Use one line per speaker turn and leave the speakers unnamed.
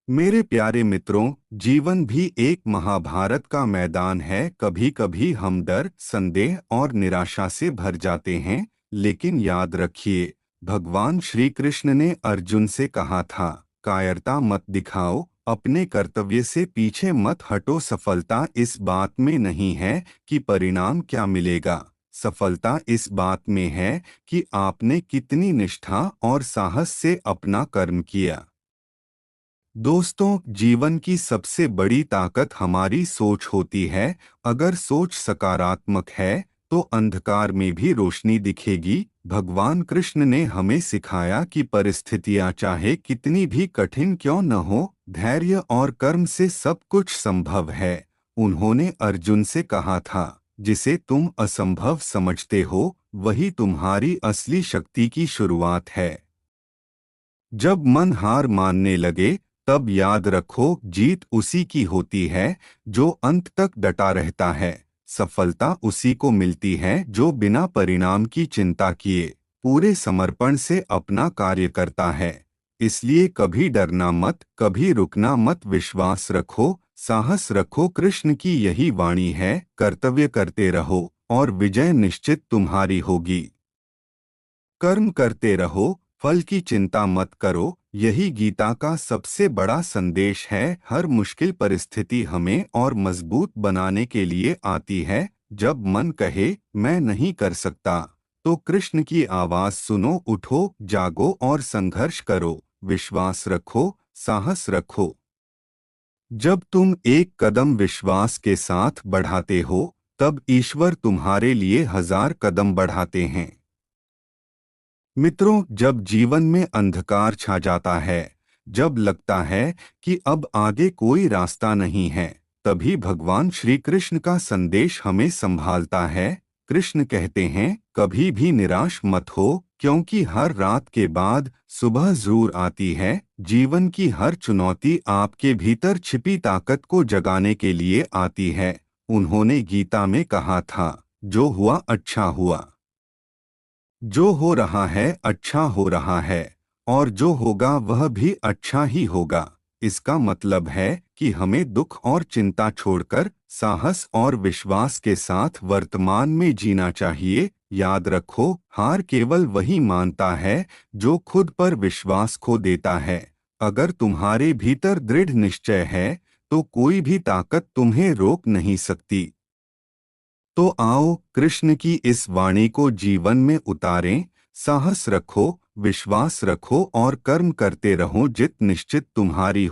मेरे प्यारे मित्रों, जीवन भी एक महाभारत का मैदान है। कभी कभी हम डर, संदेह और निराशा से भर जाते हैं, लेकिन याद रखिए, भगवान श्री कृष्ण ने अर्जुन से कहा था, कायरता मत दिखाओ, अपने कर्तव्य से पीछे मत हटो। सफलता इस बात में नहीं है कि परिणाम क्या मिलेगा। सफलता इस बात में है कि आपने कितनी निष्ठा और साहस से अपना कर्म किया। दोस्तों, जीवन की सबसे बड़ी ताकत हमारी सोच होती है। अगर सोच सकारात्मक है तो अंधकार में भी रोशनी दिखेगी। भगवान कृष्ण ने हमें सिखाया कि परिस्थितियां चाहे कितनी भी कठिन क्यों न हो, धैर्य और कर्म से सब कुछ संभव है। उन्होंने अर्जुन से कहा था, जिसे तुम असंभव समझते हो वही तुम्हारी असली शक्ति की शुरुआत है। जब मन हार मानने लगे, तब याद रखो, जीत उसी की होती है जो अंत तक डटा रहता है। सफलता उसी को मिलती है जो बिना परिणाम की चिंता किए पूरे समर्पण से अपना कार्य करता है। इसलिए कभी डरना मत, कभी रुकना मत, विश्वास रखो, साहस रखो। कृष्ण की यही वाणी है, कर्तव्य करते रहो और विजय निश्चित तुम्हारी होगी। कर्म करते रहो, फल की चिंता मत करो। यही गीता का सबसे बड़ा संदेश है। हर मुश्किल परिस्थिति हमें और मजबूत बनाने के लिए आती है। जब मन कहे मैं नहीं कर सकता, तो कृष्ण की आवाज सुनो, उठो, जागो और संघर्ष करो। विश्वास रखो, साहस रखो। जब तुम एक कदम विश्वास के साथ बढ़ाते हो, तब ईश्वर तुम्हारे लिए 1000 कदम बढ़ाते हैं। मित्रों, जब जीवन में अंधकार छा जाता है, जब लगता है कि अब आगे कोई रास्ता नहीं है, तभी भगवान श्री कृष्ण का संदेश हमें संभालता है। कृष्ण कहते हैं, कभी भी निराश मत हो, क्योंकि हर रात के बाद सुबह जरूर आती है। जीवन की हर चुनौती आपके भीतर छिपी ताकत को जगाने के लिए आती है। उन्होंने गीता में कहा था, जो हुआ अच्छा हुआ, जो हो रहा है अच्छा हो रहा है, और जो होगा वह भी अच्छा ही होगा। इसका मतलब है कि हमें दुख और चिंता छोड़कर साहस और विश्वास के साथ वर्तमान में जीना चाहिए। याद रखो, हार केवल वही मानता है जो खुद पर विश्वास खो देता है। अगर तुम्हारे भीतर दृढ़ निश्चय है, तो कोई भी ताकत तुम्हें रोक नहीं सकती। तो आओ, कृष्ण की इस वाणी को जीवन में उतारें। साहस रखो, विश्वास रखो और कर्म करते रहो। जित निश्चित तुम्हारी हो।